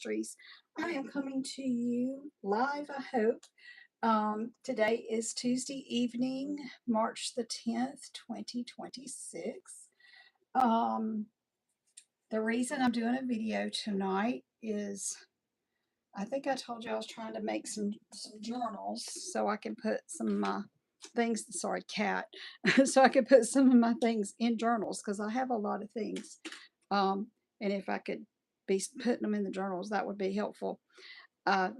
Ministries. I am coming to you live, I hope. Today is Tuesday evening, March the 10th, 2026. Um, the reason I'm doing a video tonight is I think I told you I was trying to make some journals so I can put some of my things, sorry, cat, so I could put some of my things in journals because I have a lot of things. And if I could be putting them in the journals, that would be helpful.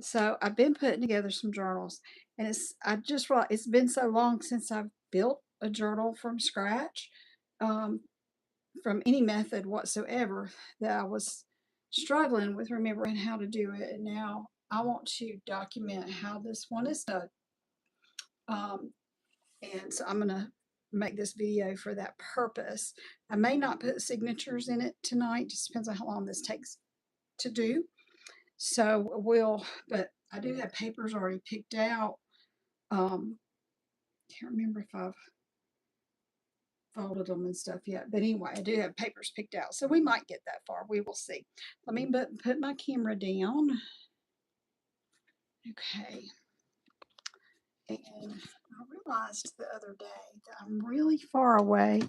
So I've been putting together some journals, and I just realized it's been so long since I've built a journal from scratch, um, from any method whatsoever, that I was struggling with remembering how to do it. And now I want to document how this one is done. Um, and so I'm going to make this video for that purpose. I may not put signatures in it tonight, just depends on how long this takes to do. So but I do have papers already picked out. Can't remember if I've folded them and stuff yet, but anyway, I do have papers picked out, so we might get that far. We will see. Let me put my camera down. Okay. And I realized the other day that I'm really far away,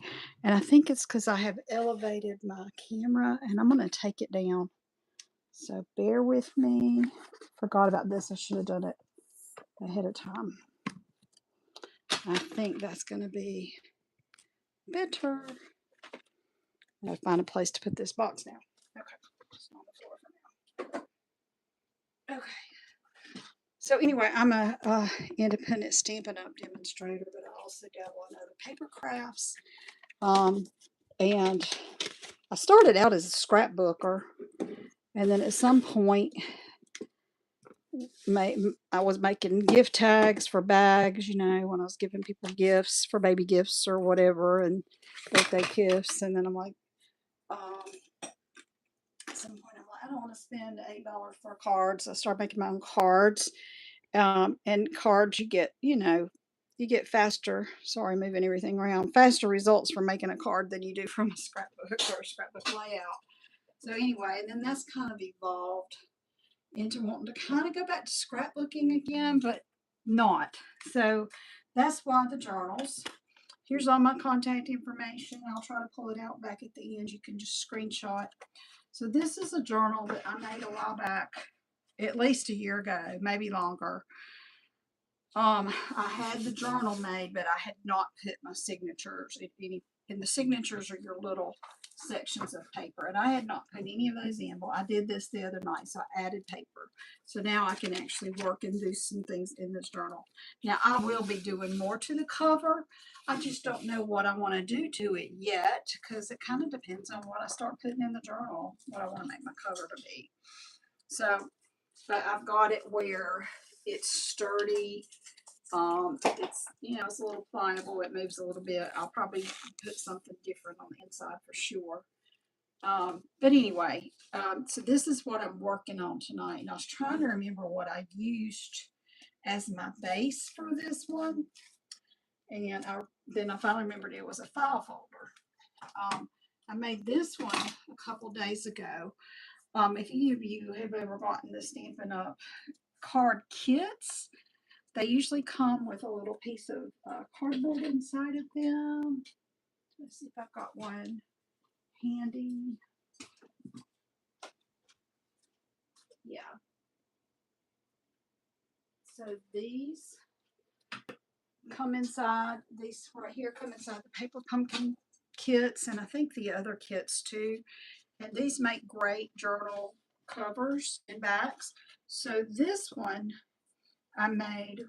and I think it's because I have elevated my camera, and I'm going to take it down. So bear with me. Forgot about this. I should have done it ahead of time. I think that's going to be better. I gotta find a place to put this box now. Okay, it's on the floor for now. Okay. So anyway, I'm a independent Stampin' Up! Demonstrator, but I also dabble in other paper crafts. And I started out as a scrapbooker, and then at some point, I was making gift tags for bags, when I was giving people gifts for baby gifts or whatever, and birthday gifts. And then I'm like, at some point, I'm like, I don't want to spend $8 for cards. I started making my own cards. And cards, you get faster, sorry, moving everything around, faster results from making a card than you do from a scrapbook or a scrapbook layout. So anyway, and then that's kind of evolved into wanting to kind of go back to scrapbooking again, but not. So that's why the journals. Here's all my contact information. I'll try to pull it out back at the end. You can just screenshot. So this is a journal that I made a while back, at least a year ago, maybe longer. I had the journal made, but I had not put my signatures in any, and the signatures are your little sections of paper, and I had not put any of those in. Well, I did this the other night, so I added paper. So now I can actually work and do some things in this journal. Now, I will be doing more to the cover. I just don't know what I want to do to it yet, because it kind of depends on what I start putting in the journal, what I want to make my cover to be. So, but I've got it where it's sturdy. It's a little pliable. It moves a little bit. I'll probably put something different on the inside for sure. But anyway, so this is what I'm working on tonight. And I was trying to remember what I used as my base for this one. And then I finally remembered it was a file folder. I made this one a couple days ago. If any of you have ever gotten the Stampin' Up! Card kits, they usually come with a little piece of cardboard inside of them. Let's see if I've got one handy. Yeah. So these come inside, these right here come inside the paper pumpkin kits, and I think the other kits too. And these make great journal covers and backs. So this one I made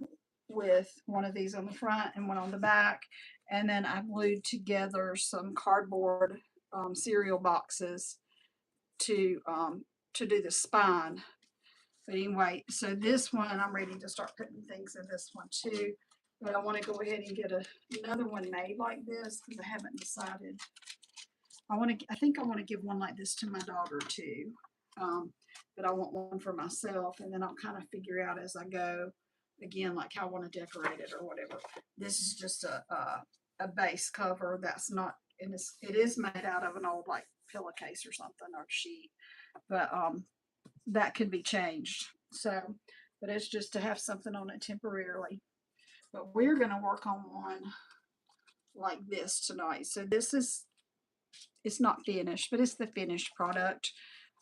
with one of these on the front and one on the back, and then I glued together some cardboard cereal boxes to do the spine. But anyway, so this one I'm ready to start putting things in this one too. But I want to go ahead and get another one made like this because I haven't decided. I think I want to give one like this to my daughter too. But I want one for myself, and then I'll kind of figure out as I go again, like how I want to decorate it or whatever. This is just a base cover that's not, and it is made out of an old like pillowcase or something or sheet. But that could be changed. So, but it's just to have something on it temporarily. But we're going to work on one like this tonight. So this is, it's not finished, but it's the finished product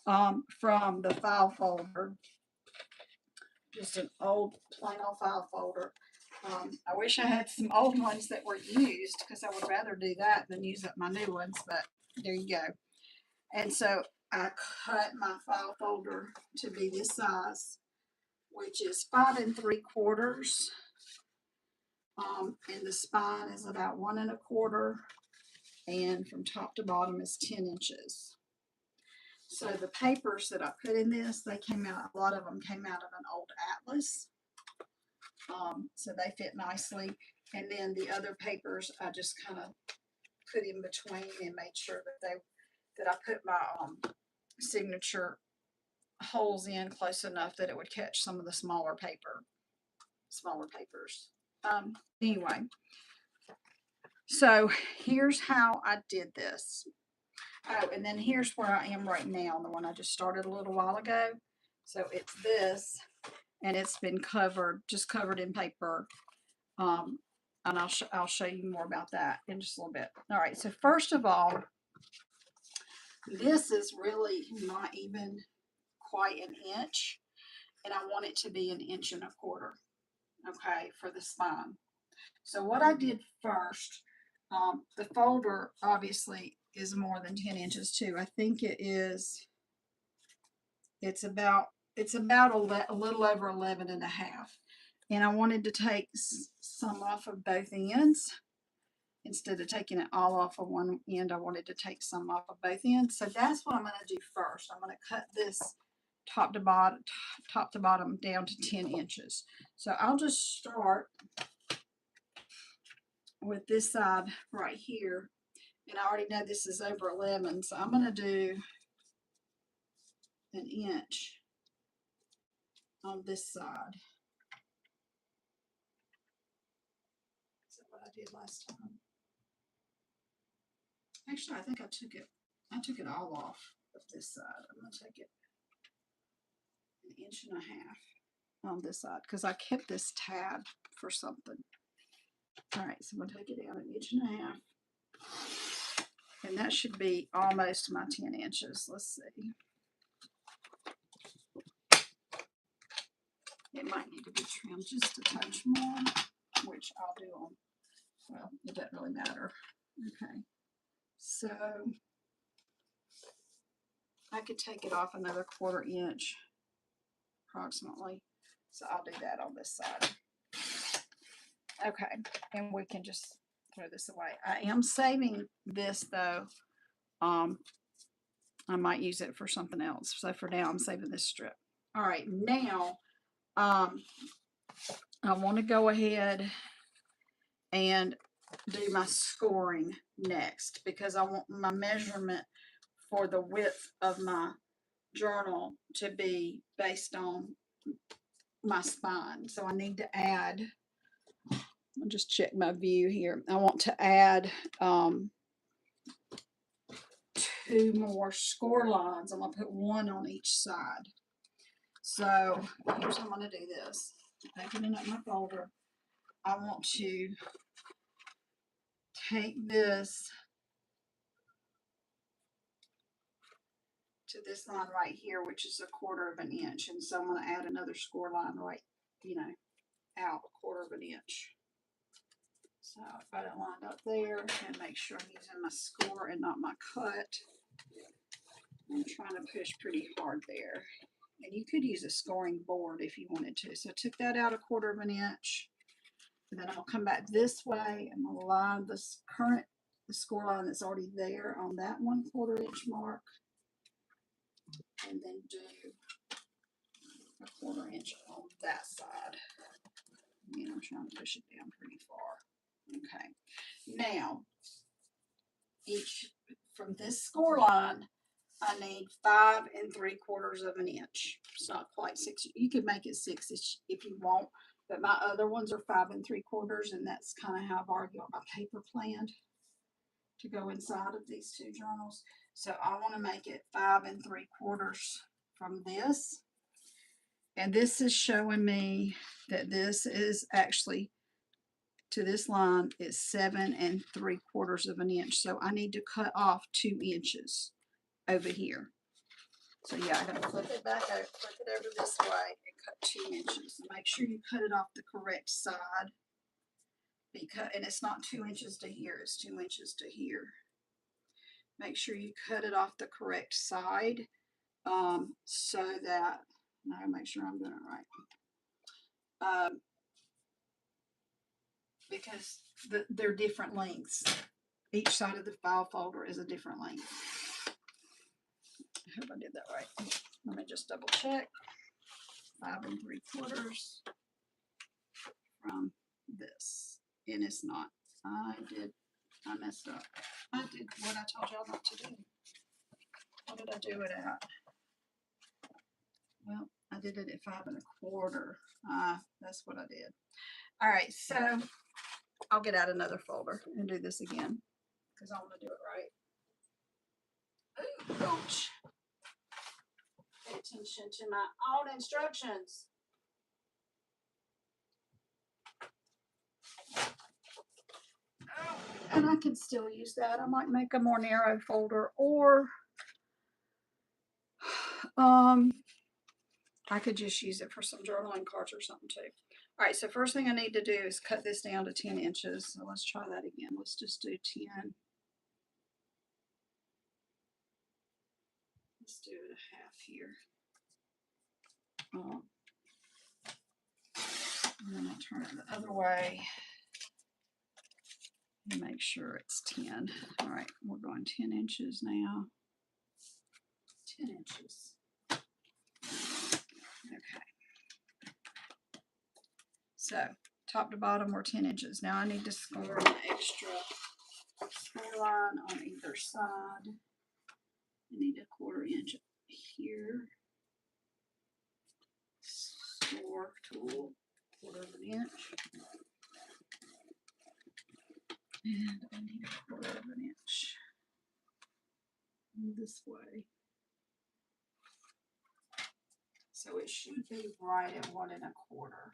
from the file folder. Just an old, plain old file folder. I wish I had some old ones that were used because I would rather do that than use up my new ones, but there you go. And so I cut my file folder to be this size, which is 5 3/4. And the spine is about 1 1/4, and from top to bottom is 10 inches. So the papers that I put in this, they came out, a lot of them came out of an old atlas. So they fit nicely. And then the other papers, I just kind of put in between and made sure that I put my signature holes in close enough that it would catch some of the smaller papers. Anyway, so here's how I did this. Oh, and then here's where I am right now, the one I just started a little while ago. So it's this, and it's been just covered in paper. And I'll show you more about that in just a little bit. All right, so first of all, this is really not even quite an inch, and I want it to be 1 1/4 inches, okay, for the spine. So what I did first, the folder obviously is more than 10 inches too. I think it's about a little over 11 1/2. And I wanted to take some off of both ends. Instead of taking it all off of one end, I wanted to take some off of both ends. So that's what I'm going to do first. I'm going to cut this top to bottom down to 10 inches. So I'll just start with this side right here. And I already know this is over 11, so I'm going to do 1 inch on this side. Is that what I did last time? Actually, I think I took it all off of this side. I'm going to take it 1 1/2 inches on this side because I kept this tab for something. All right, so I'm going to take it down 1 1/2 inches. And that should be almost my 10 inches. Let's see. It might need to be trimmed just a touch more, which I'll do on, well, it doesn't really matter. Okay, so I could take it off another 1/4 inch approximately. So I'll do that on this side. Okay, and we can just throw this away. I am saving this though. I might use it for something else. So for now, I'm saving this strip. All right, now I want to go ahead and do my scoring next because I want my measurement for the width of my journal to be based on my spine. So I need to add, I'll just check my view here. I want to add 2 more score lines. I'm going to put 1 on each side. So here's how I'm going to do this. Opening up my folder, I want to take this to this line right here, which is 1/4 inch. And so I'm going to add another score line right, out 1/4 inch. So I've got it lined up there and make sure I'm using my score and not my cut. I'm trying to push pretty hard there. And you could use a scoring board if you wanted to. So I took that out 1/4 inch. And then I'll come back this way and I'll line the score line that's already there on that 1/4 inch mark. And then do 1/4 inch on that side. And I'm trying to push it down pretty far. Okay. Now, from this score line, I need 5 3/4 inch. It's not quite 6. You could make it 6 if you want, but my other ones are 5 3/4, and that's kind of how I've already got my paper planned to go inside of these 2 journals. So I want to make it 5 3/4 from this. And this is showing me that this is actually, to this line, is 7 3/4 of an inch. So I need to cut off 2 inches over here. So yeah, I'm gonna flip it back over, flip it over this way and cut 2 inches. So make sure you cut it off the correct side. Because, and it's not 2 inches to here, it's 2 inches to here. Make sure you cut it off the correct side, so that, now make sure I'm doing it right. Because they're different lengths. Each side of the file folder is a different length. I hope I did that right. Let me just double check. 5 3/4 from this. And it's not. I messed up. I did what I told y'all not to do. What did I do it at? Well, I did it at 5 1/4. That's what I did. All right, so I'll get out another folder and do this again because I want to do it right. Ooh, ouch. Pay attention to my own instructions. Oh, and I can still use that. I might make a more narrow folder, or I could just use it for some journaling cards or something too. All right, so first thing I need to do is cut this down to 10 inches. So let's try that again. Let's just do 10. Let's do it a half here. And then I'll turn it the other way and make sure it's 10. All right, we're going 10 inches now. 10 inches. Okay. So top to bottom, we're 10 inches. Now I need to score an extra score line on either side. I need a 1/4 inch here. Score tool, 1/4 of an inch. And I need a 1/4 of an inch this way. So it should be right at 1 1/4.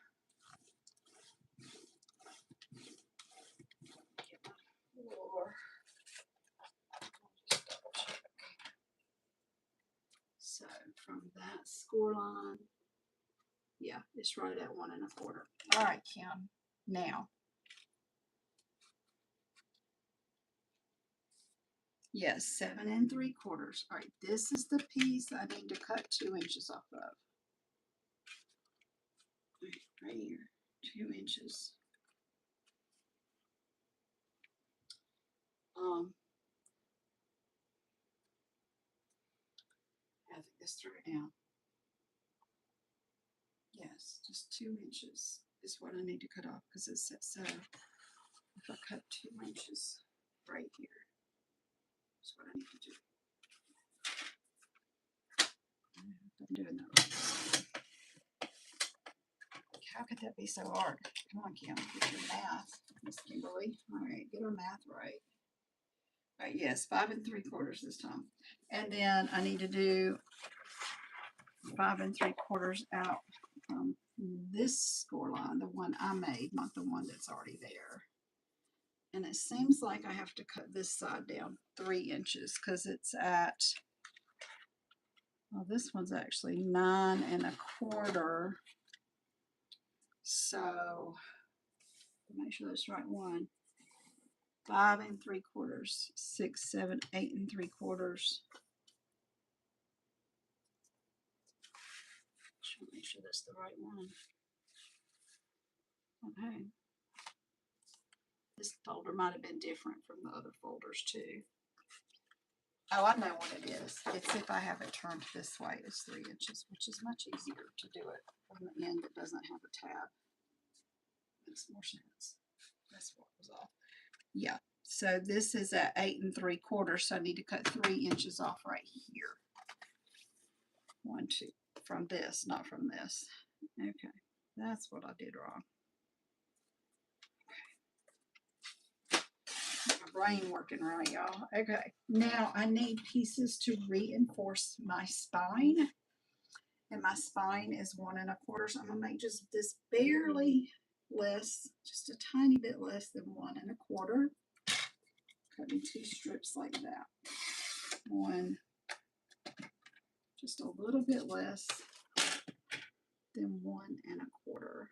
Or just double check. So from that score line, yeah, it's right at 1 1/4. All right, Kim. Now, yes, 7 3/4. All right, this is the piece I need to cut 2 inches off of. Right here, 2 inches. I think this through now. Yes, just 2 inches is what I need to cut off because it says so. If I cut 2 inches right here, that's what I need to do. I'm doing that right. How could that be so hard? Come on, Kim, get your math, Miss Kimberly. All right, get our math right. All right, yes, 5 3/4 this time. And then I need to do 5 3/4 out from this score line, the one I made, not the one that's already there. And it seems like I have to cut this side down 3 inches because it's at, well, this one's actually 9 1/4. So make sure that's the right one. 5 3/4, 6, 7, 8 3/4. Make sure that's the right one. Okay. This folder might have been different from the other folders too. Oh, I know what it is. It's if I have it turned this way, it's 3 inches, which is much easier to do it from the end that doesn't have a tab. Makes more sense. That's what was off. Yeah. So this is at 8 3/4, so I need to cut 3 inches off right here. 1, 2, from this, not from this. Okay, that's what I did wrong. My brain working right, y'all. Okay, now I need pieces to reinforce my spine. and my spine is 1 1/4. So I'm gonna make just this barely less, just a tiny bit less than 1 1/4. Cutting 2 strips like that. One, just a little bit less than 1 1/4.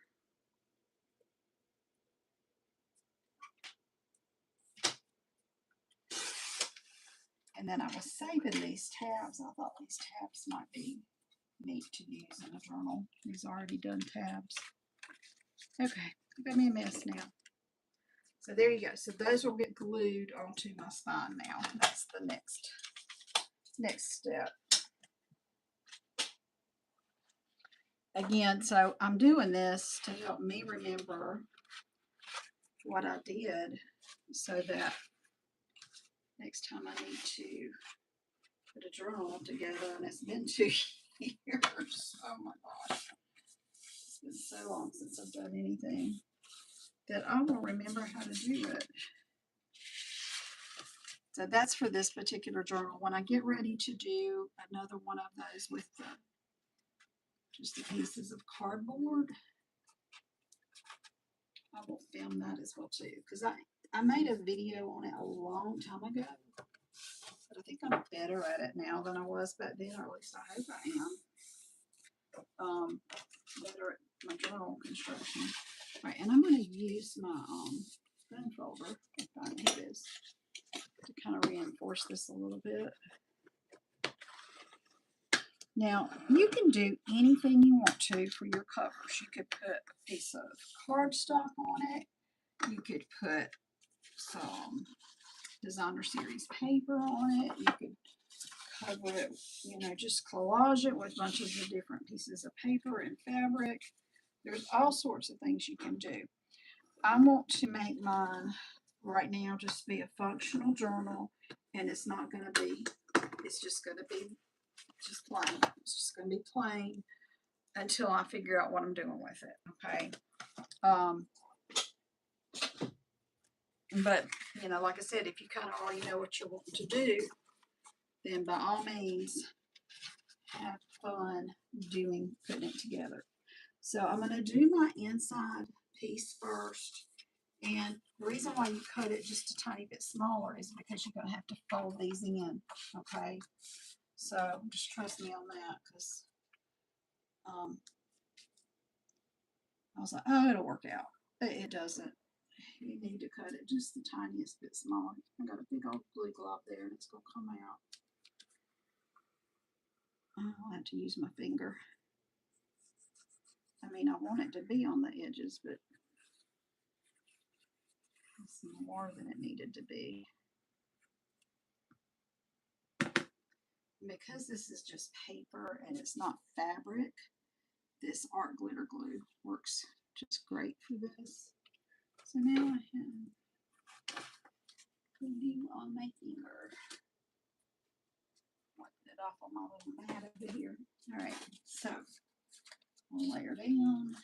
And then I was saving these tabs. I thought these tabs might be neat to use in a journal. These already done tabs. Okay, I've got me a mess now. So there you go. So those will get glued onto my spine now. That's the next step. Again, so I'm doing this to help me remember what I did so that next time I need to put a journal together, and it's been 2 years. Oh my gosh. It's been so long since I've done anything that I will remember how to do it. So that's for this particular journal. When I get ready to do another one of those with just the pieces of cardboard, I will film that as well too. Because I made a video on it a long time ago. But I think I'm better at it now than I was back then, or at least I hope I am. Better at my journal construction. All right, and I'm going to use my bone folder, if I know this, to kind of reinforce this a little bit. Now, you can do anything you want to for your covers. You could put a piece of cardstock on it. You could put some designer series paper on it. You could cover it, just collage it with bunches of different pieces of paper and fabric. There's all sorts of things you can do. I want to make mine right now just be a functional journal, and it's not going to be, it's just going to be just plain. It's just going to be plain until I figure out what I'm doing with it. Okay. But, like I said, if you kind of already know what you're wanting to do, then by all means, have fun putting it together. So I'm going to do my inside piece first. And the reason why you cut it just a tiny bit smaller is because you're going to have to fold these in. Okay. So just trust me on that, because I was like, oh, it'll work out. It doesn't. You need to cut it just the tiniest bit smaller. I got a big old glue glop there, and it's going to come out. I'll have to use my finger. I mean, I want it to be on the edges, but it's more than it needed to be. Because this is just paper and it's not fabric, this art glitter glue works just great for this. So now I have glue on my finger. Wipe it off on my little mat over here. All right, so I'll layer down.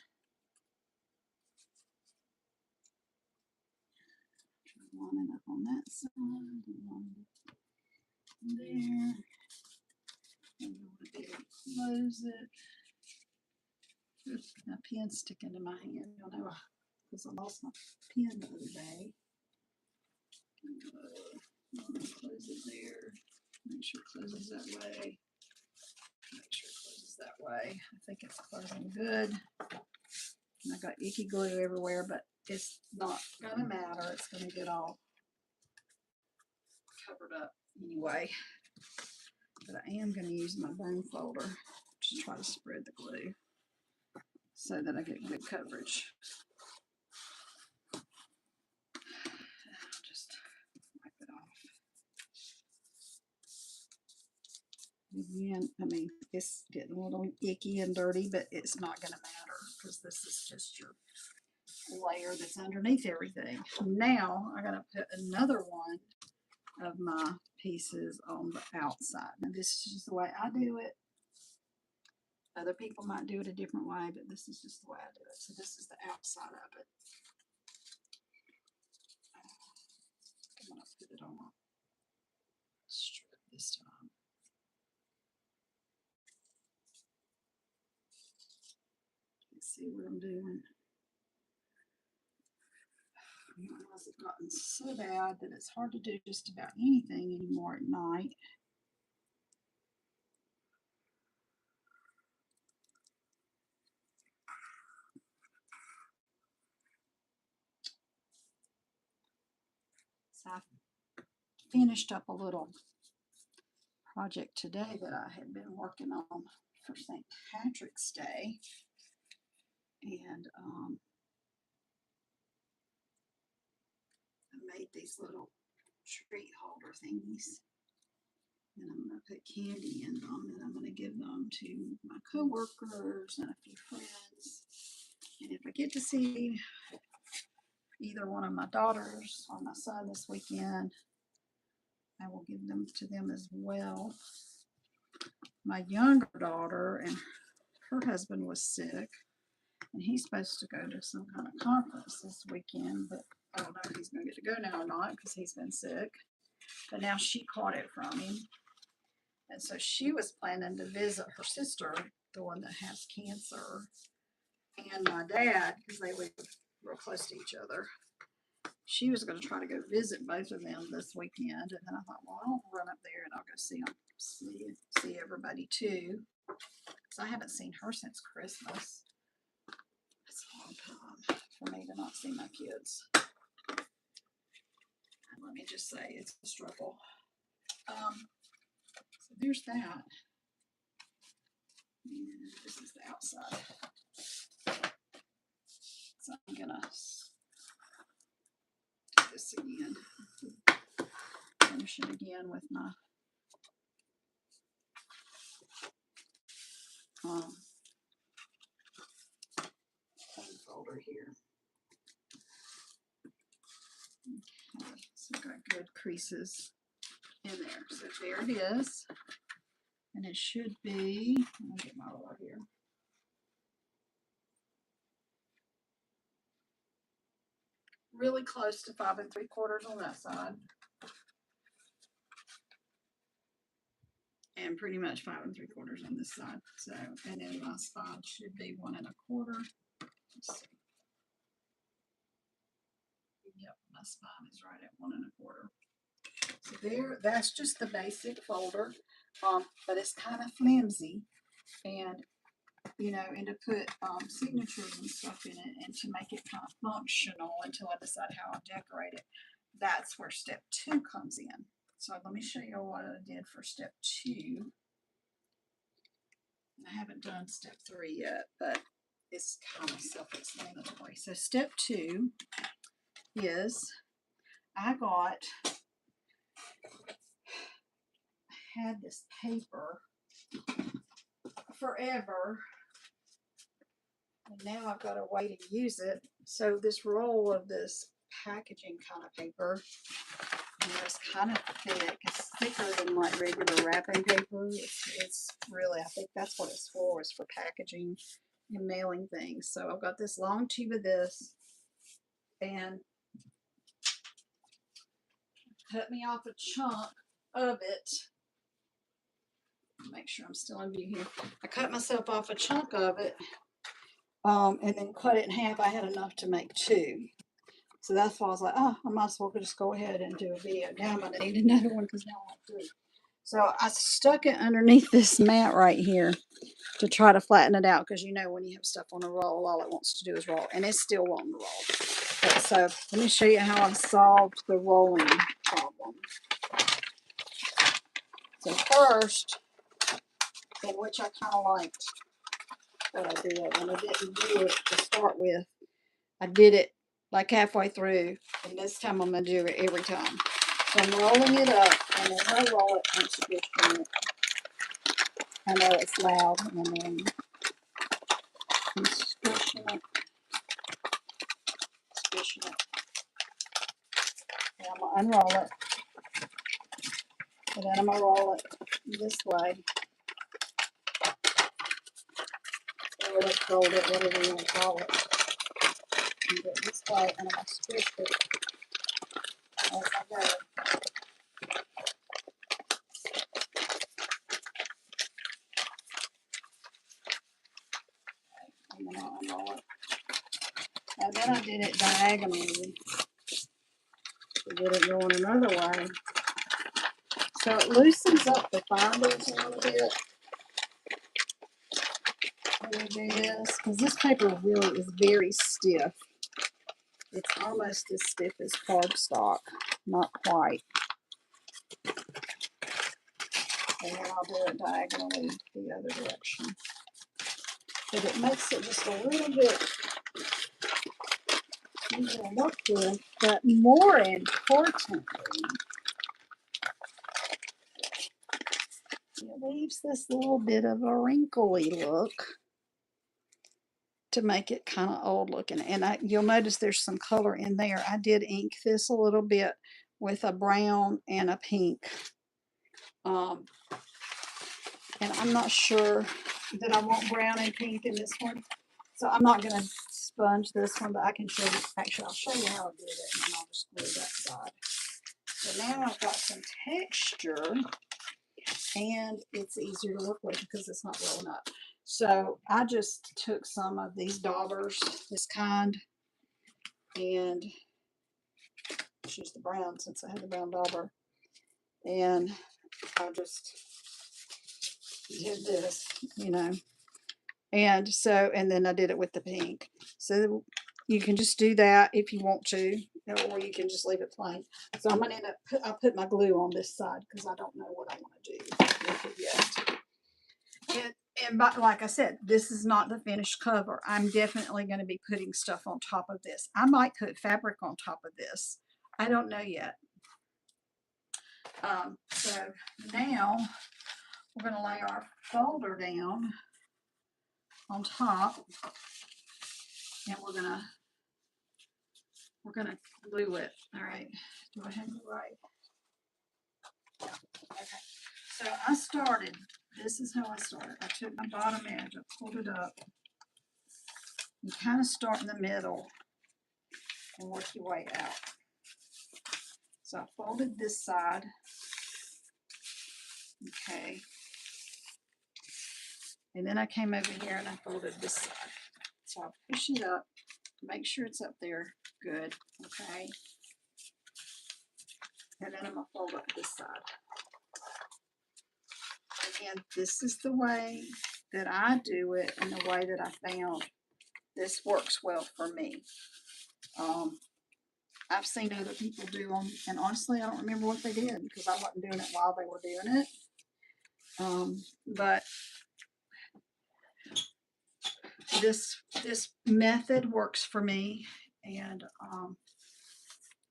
One up on that side, and one there. And you want to be able to close it. Oops, my pen's sticking to my hand. I know because I lost my pen the other day. Close it there. Make sure it closes that way. Make sure it closes that way. I think it's closing good. And I got icky glue everywhere, but it's not going to matter. It's going to get all covered up anyway. But I am going to use my bone folder to try to spread the glue so that I get good coverage. Just wipe it off. Again, I mean, it's getting a little icky and dirty, but it's not going to matter because this is just your layer that's underneath everything. Now I got to put another one of my pieces on the outside. Now this is just the way I do it. Other people might do it a different way, but this is just the way I do it. So this is the outside of it. I'm going to put it on a strip this time. see what I'm doing. My eyes have gotten so bad that it's hard to do just about anything anymore at night. So I finished up a little project today that I had been working on for St. Patrick's Day. And I made these little treat holder thingies. And I'm going to put candy in them, and I'm going to give them to my coworkers and a few friends. And if I get to see either one of my daughters or my son this weekend, I will give them to them as well. My younger daughter and her husband was sick, and he's supposed to go to some kind of conference this weekend, but I don't know if he's going to get to go now or not because he's been sick. But now she caught it from him. And so she was planning to visit her sister, the one that has cancer, and my dad, because they live real close to each other. She was going to try to go visit both of them this weekend. And then I thought, well, I'll run up there and I'll go see them, see everybody too. Because I haven't seen her since Christmas. It's a long time for me to not see my kids. And let me just say, it's a struggle. So there's that. And this is the outside. So I'm gonna do this again. Finish it again with my pen folder here. Okay, so I've got good creases in there. So there it is. And it should be, I'll get my roller here. Really close to 5 3/4 on that side. And pretty much 5 3/4 on this side. So, and then my spine should be 1 1/4. Let's see. Yep, my spine is right at 1 1/4. So there, that's just the basic folder, but it's kind of flimsy, and you know, and to put signatures and stuff in it, and to make it kind of functional until I decide how I'll decorate it. That's where step 2 comes in. So let me show you what I did for step 2. I haven't done step 3 yet, but it's kind of self-explanatory. So step 2 is I had this paper forever, and now I've got a way to use it. So this roll of this packaging kind of paper, and it's kind of thick. It's thicker than like regular wrapping paper. It's really, I think that's what it's for, is for packaging and mailing things. So I've got this long tube of this, and cut me off a chunk of it. Make sure I'm still in view here. I cut myself off a chunk of it, and then cut it in half. I had enough to make 2. So that's why I was like, oh, I might as well just go ahead and do a video. Now I'm going to need another one because now I have 3. So I stuck it underneath this mat right here to try to flatten it out, because you know when you have stuff on a roll, all it wants to do is roll, and it's still wanting to roll. But so let me show you how I solved the rolling problem. So first, and which I kind of liked what I did, and I didn't do it to start with. I did it like halfway through, and this time I'm going to do it every time. So I'm rolling it up, and then I roll it into this minute. I know it's loud, and then I'm squishing it, and I'm going to unroll it, and then I'm going to roll it this way, or let's fold it, whatever you want to call it, and do it this way, and I'm going to squish it as I go. and then I'll unroll it. And then I did it diagonally to get it going another way. So it loosens up the fibers a little bit. Do this, because this paper really is very stiff. It's almost as stiff as cardstock, not quite. And then I'll do it diagonally the other direction. But it makes it just a little bit easier to work with. But more importantly, it leaves this little bit of a wrinkly look to make it kind of old looking. And you'll notice there's some color in there. I did ink this a little bit with a brown and a pink. And I'm not sure that I want brown and pink in this one. So I'm not going to sponge this one, but I can show you. Actually, I'll show you how I did it, and then I'll just glue that side. So now I've got some texture, and it's easier to work with because it's not rolling up. So I just took some of these daubers, this kind, and choose the brown since I had the brown dauber. And I just did this, you know. And so, and then I did it with the pink. So you can just do that if you want to, or you can just leave it plain. So I'm gonna end up, I'll put my glue on this side because I don't know what I want to do with it yet. And like I said, this is not the finished cover. I'm definitely going to be putting stuff on top of this. I might put fabric on top of this. I don't know yet. So now we're going to lay our folder down on top, and we're gonna glue it. All right. Do I have it right? Okay. So I started. This is how I started. I took my bottom edge, I pulled it up. You kind of start in the middle and work your way out. So I folded this side. Okay. And then I came over here and I folded this side. So I'll push it up, make sure it's up there good. Okay. And then I'm going to fold up this side. And this is the way that I do it, and the way that I found this works well for me. I've seen other people do them, and honestly, I don't remember what they did because I wasn't doing it while they were doing it. But this method works for me, and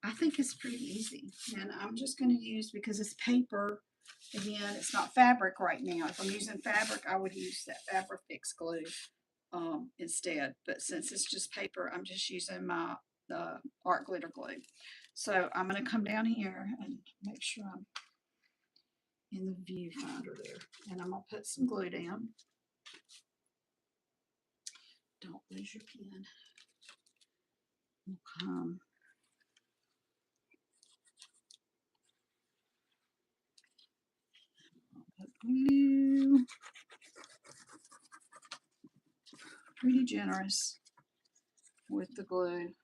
I think it's pretty easy. And I'm just going to use, because it's paper, again, it's not fabric right now. If I'm using fabric, I would use that Fabrifix glue instead. But since it's just paper, I'm just using the art glitter glue. So I'm going to come down here and make sure I'm in the viewfinder there. And I'm going to put some glue down. Don't lose your pen. We'll come. I'll put glue. Pretty generous with the glue.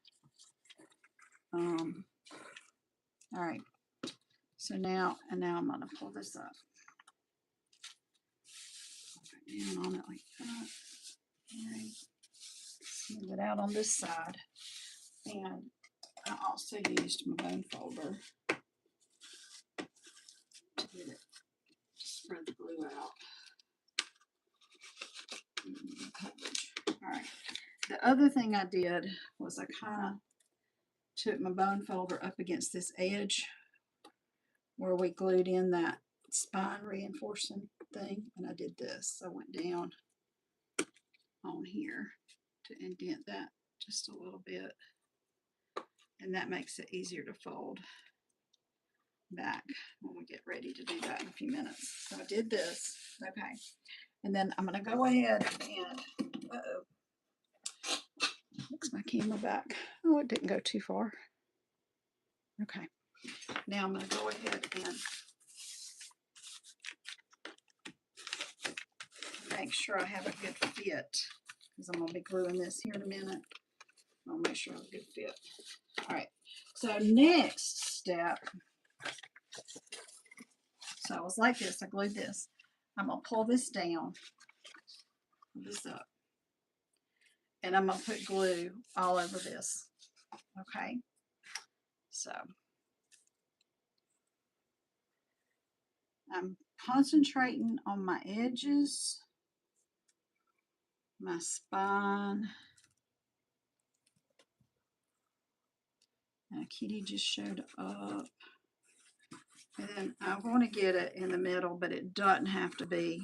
All right. So now I'm going to pull this up. Down on it like that. All right. Smooth it out on this side. And I also used my bone folder to get it, spread the glue out. All right. The other thing I did was I kind of took my bone folder up against this edge where we glued in that spine reinforcing thing, and I did this. I went down on here to indent that just a little bit, and that makes it easier to fold back when we get ready to do that in a few minutes. So I did this. Okay. And then I'm going to go ahead and, fix my camera back. Oh, it didn't go too far. Okay. Now I'm going to go ahead and make sure I have a good fit. because I'm going to be gluing this here in a minute. I'll make sure it's a good fit. All right, so next step, so it was like this, I glued this. I'm going to pull this down, pull this up, and I'm going to put glue all over this, okay? So I'm concentrating on my edges, my spine. Now Kitty just showed up. And then I want to get it in the middle, but it doesn't have to be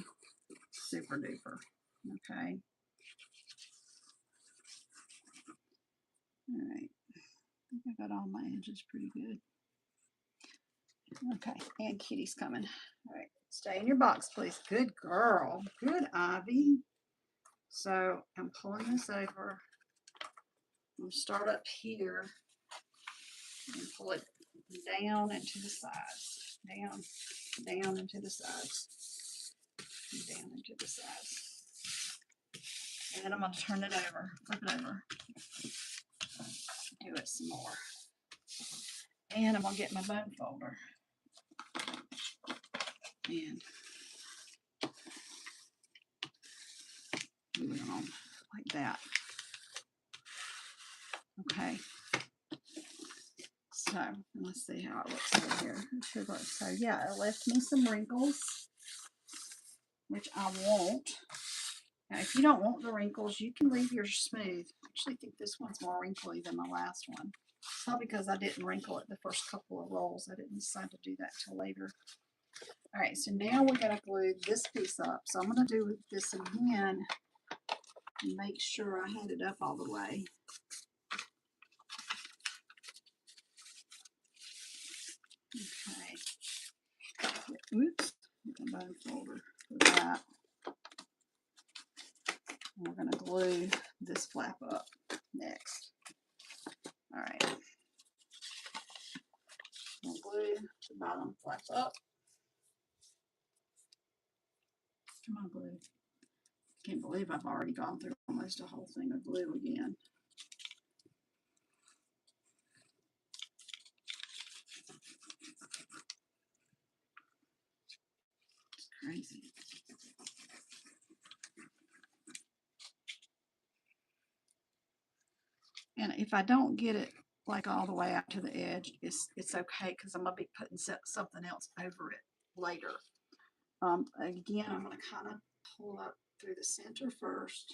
super duper. Okay. All right. I think I got all my edges pretty good. Okay. And Kitty's coming. All right. Stay in your box, please. Good girl. Good, Ivy. So I'm pulling this over. I'm going to start up here and pull it down and to the sides. Down, down and to the sides. Down and to the sides. And then I'm going to turn it over, flip it over. Do it some more. And I'm going to get my bone folder. And move it on like that. Okay. So let's see how it looks over here. So yeah, it left me some wrinkles, which I won't. Now, if you don't want the wrinkles, you can leave yours smooth. I actually think this one's more wrinkly than my last one. It's probably because I didn't wrinkle it the first couple of rolls. I didn't decide to do that till later. All right, so now we're going to glue this piece up. So I'm going to do this again and make sure I had it up all the way. Okay. Oops. Get my bone folder for that. And we're going to glue this flap up next. All right. We'll glue the bottom flap up. Come on, glue. Can't believe I've already gone through almost a whole thing of glue again. It's crazy. And if I don't get it like all the way out to the edge, it's okay because I'm gonna be putting something else over it later. Again, I'm gonna kind of pull up through the center first,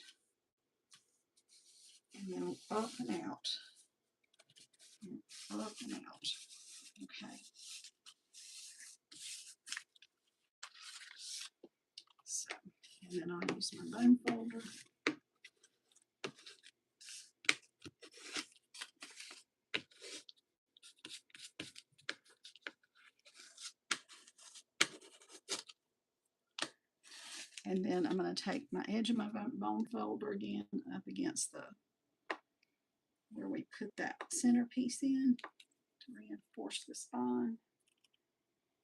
and then up and out, and up and out. Okay. So, and then I'll use my bone folder. And then I'm going to take my edge of my bone folder again up against the where we put that centerpiece in to reinforce the spine.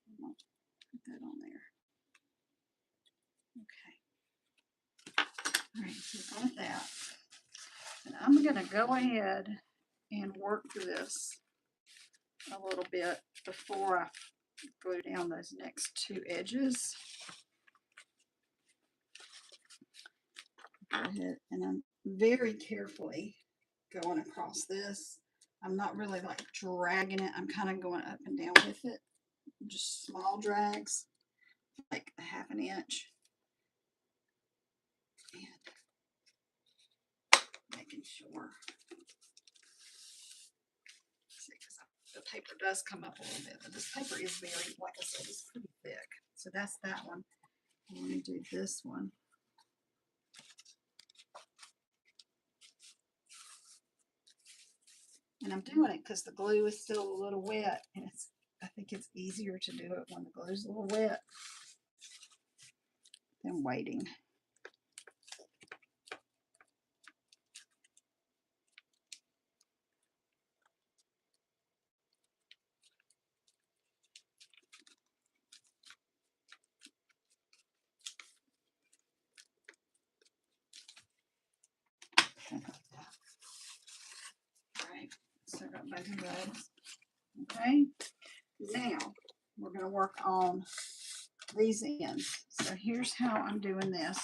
I'm going to put that on there. Okay. All right, so got that. And I'm going to go ahead and work this a little bit before I glue down those next two edges. Go ahead, and I'm very carefully going across this. I'm not really like dragging it. I'm kind of going up and down with it. Just small drags, like a ½ inch. And making sure. See, because the paper does come up a little bit, but this paper is very, like I said, it's pretty thick. So that's that one. Let me do this one. And I'm doing it because the glue is still a little wet, and I think it's easier to do it when the glue is a little wet than waiting. So I got both of those. Okay. Now we're going to work on these ends. So here's how I'm doing this.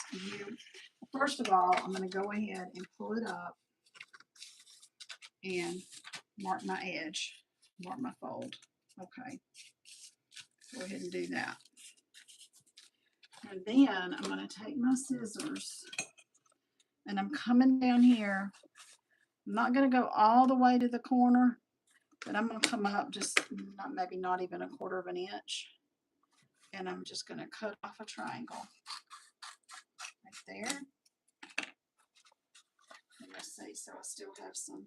First of all, I'm going to go ahead and pull it up and mark my edge, mark my fold. Okay. Go ahead and do that. And then I'm going to take my scissors and I'm coming down here. I'm not going to go all the way to the corner, but I'm going to come up just maybe not even a quarter of an inch. And I'm just going to cut off a triangle right there. And let's see, so I still have some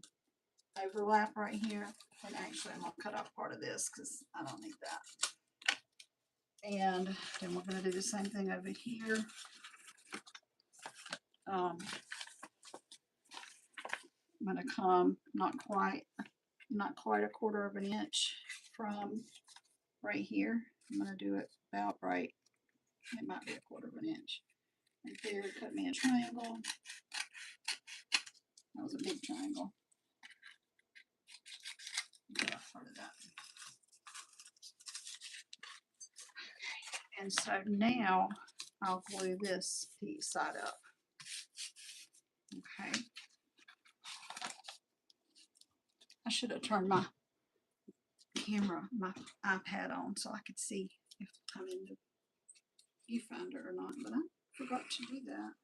overlap right here. And actually, I'm going to cut off part of this because I don't need that. And then we're going to do the same thing over here. I'm going to come not quite a quarter of an inch from right here. I'm going to do it about right. It might be a quarter of an inch. Right there, cut me a triangle. That was a big triangle. Cut off part of that. And so now I'll glue this piece side up. Okay. I should have turned my camera, my iPad on so I could see if I'm in the viewfinder or not, but I forgot to do that.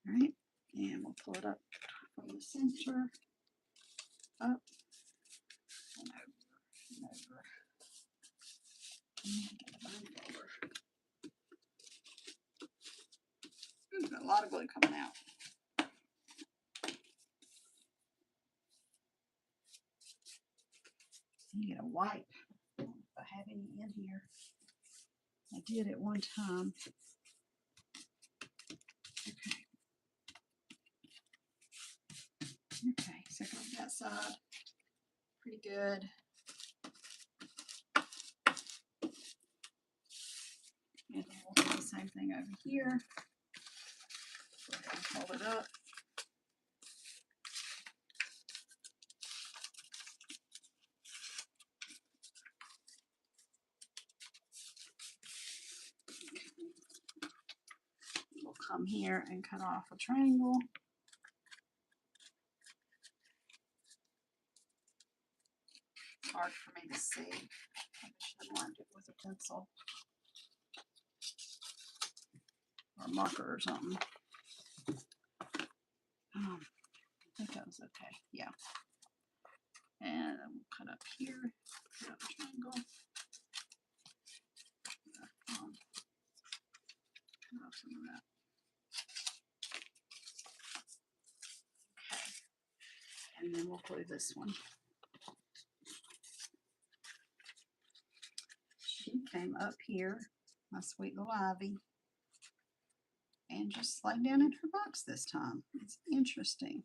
All right, and we'll pull it up from the center, up, and over, and over. And get the bone folder. Ooh, got a lot of glue coming out. You get a wipe if I have any in here. I did at one time. Okay, so I got that side pretty good. And then we'll do the same thing over here. Go ahead and fold it up. We'll come here and cut off a triangle. It's hard for me to see. I should have marked it with a pencil or a marker or something. I think that was okay. Yeah. And then we'll cut up here, cut up a triangle. Cut off some of that. Okay. And then we'll glue this one. She came up here, my sweet little Ivy, and just laid down in her box this time. It's interesting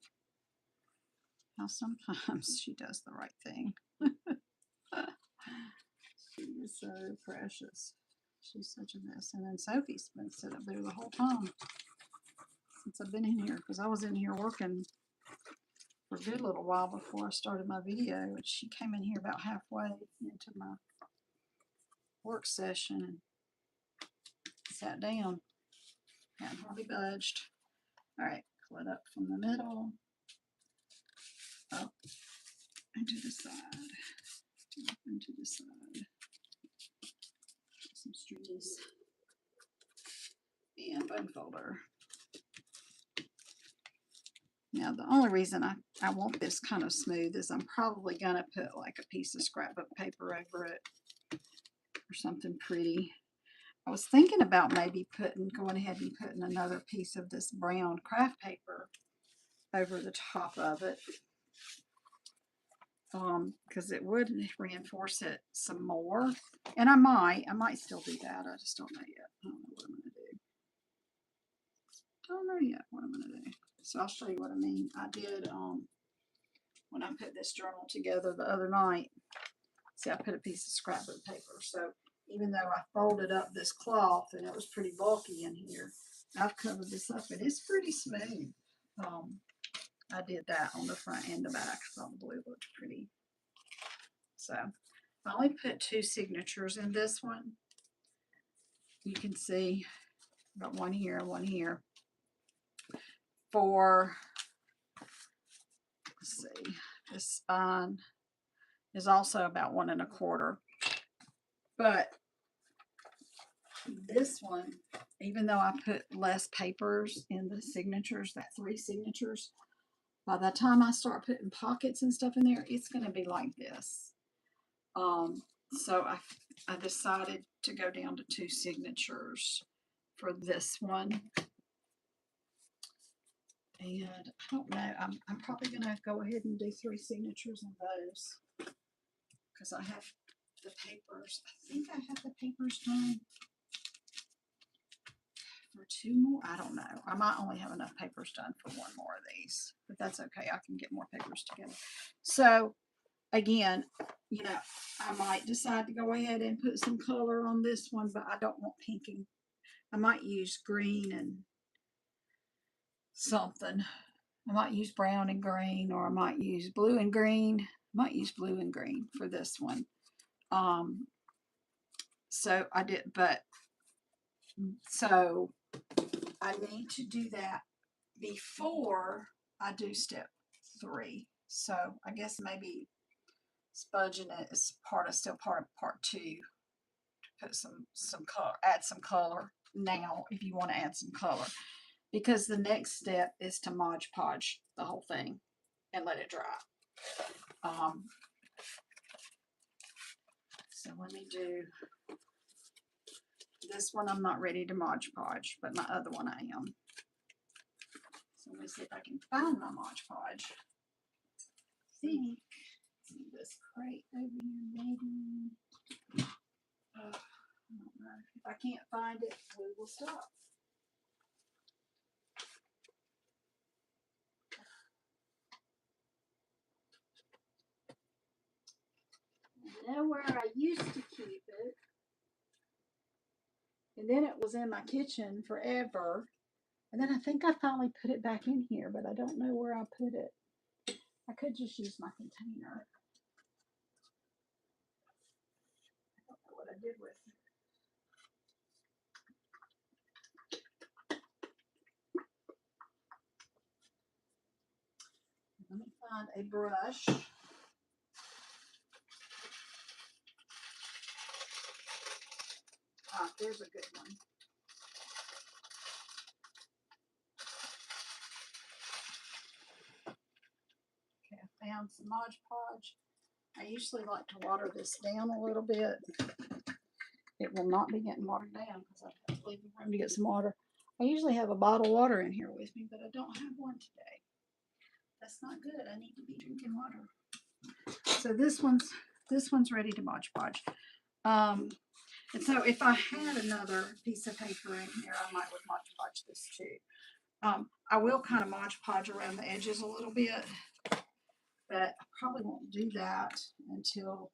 how sometimes she does the right thing. She is so precious. She's such a mess. And then Sophie's been sitting up there the whole time since I've been in here, because I was in here working for a good little while before I started my video, and she came in here about halfway into my work session and sat down. Hadn't hardly budged. All right, pull it up from the middle, up into the side, up into the side. Some strings and bone folder. Now the only reason I want this kind of smooth is I'm probably going to put like a piece of scrapbook paper over it or something pretty. I was thinking about maybe going ahead and putting another piece of this brown craft paper over the top of it, because it would reinforce it some more. And I might still do that. I just don't know yet. I don't know what I'm going to do. Don't know yet what I'm going to do. So I'll show you what I mean. I did when I put this journal together the other night. See, I put a piece of scrapbook paper. So even though I folded up this cloth and it was pretty bulky in here, I've covered this up and it's pretty smooth. I did that on the front and the back. I thought the blue looked pretty. So I only put 2 signatures in this one. You can see got one here, one here. For, let's see, this spine is also about 1 1/4. But this one, even though I put less papers in the signatures, that 3 signatures, by the time I start putting pockets and stuff in there, it's going to be like this. So I decided to go down to 2 signatures for this one. And I don't know, I'm probably going to go ahead and do 3 signatures on those because I have the papers. I think I have the papers done for 2 more. I don't know. I might only have enough papers done for 1 more of these, but that's okay. I can get more papers together. So again, you know, I might decide to go ahead and put some color on this one, but I don't want pink, and I might use green and something. I might use brown and green, or I might use blue and green. I might use blue and green for this one. So I did, but so I need to do that before I do step 3. So I guess maybe spudging it is still part of part 2. Put some color, add some color now if you want to add some color, because the next step is to Mod Podge the whole thing and let it dry. So let me do this one. I'm not ready to Mod Podge, but my other one I am. So let me see if I can find my Mod Podge. See this crate over here, maybe. I don't know. If I can't find it, we will stop. I know where I used to keep it. And then it was in my kitchen forever. And then I think I finally put it back in here, but I don't know where I put it. I could just use my container. I don't know what I did with it. Let me find a brush. Ah, there's a good one. Okay, I found some Mod Podge. I usually like to water this down a little bit. It will not be getting watered down because I have to leave the room to get some water. I usually have a bottle of water in here with me, but I don't have one today. That's not good. I need to be drinking water. So this one's ready to Mod Podge. And so if I had another piece of paper in here, I might would Mod Podge this too. I will kind of Mod Podge around the edges a little bit, but I probably won't do that until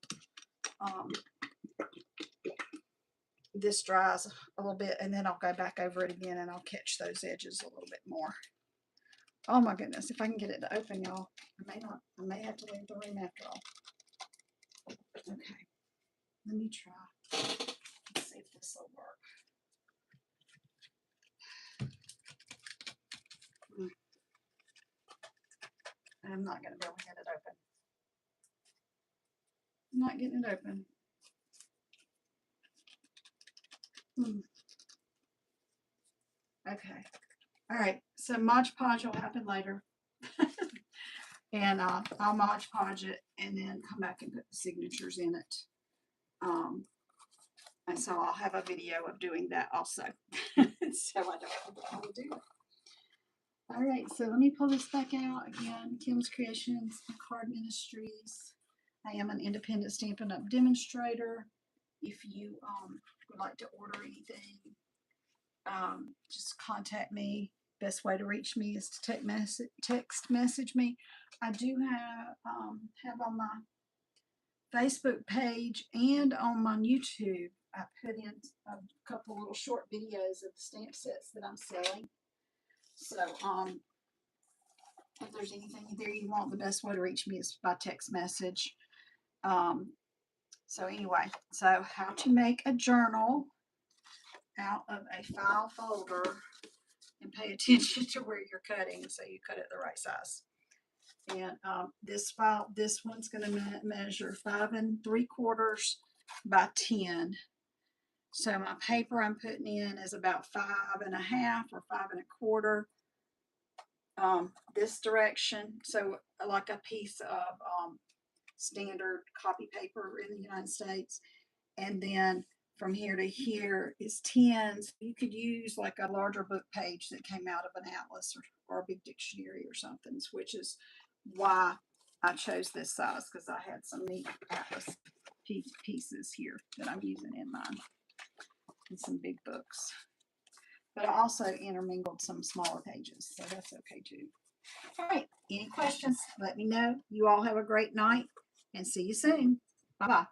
this dries a little bit, and then I'll go back over it again and I'll catch those edges a little bit more. Oh my goodness, if I can get it to open, y'all, I may have to leave the room after all. Okay, let me try. Let's see if this will work. I'm not going to be able to get it open. I'm not getting it open. Okay. All right. So Mod Podge will happen later. And I'll Mod Podge it and then come back and put the signatures in it. And so I'll have a video of doing that also. So I don't forget how to do it. All right, so let me pull this back out again. Kim's Creations, Card Ministries. I am an independent Stampin' Up! Demonstrator. If you would like to order anything, just contact me. Best way to reach me is to text message me. I do have on my Facebook page and on my YouTube. I put in a couple little short videos of the stamp sets that I'm selling. So, if there's anything there you want, the best way to reach me is by text message. So anyway, so how to make a journal out of a file folder and pay attention to where you're cutting so you cut it the right size. And this one's going to measure 5 3/4 by 10. So my paper I'm putting in is about 5 1/2 or 5 1/4. This direction, so like a piece of standard copy paper in the United States, and then from here to here is 10s. You could use like a larger book page that came out of an atlas or a big dictionary or something, which is why I chose this size, because I had some neat atlas pieces here that I'm using in mine, and some big books. But I also intermingled some smaller pages, so that's okay too. All right, any questions, let me know. You all have a great night, and see you soon. Bye-bye.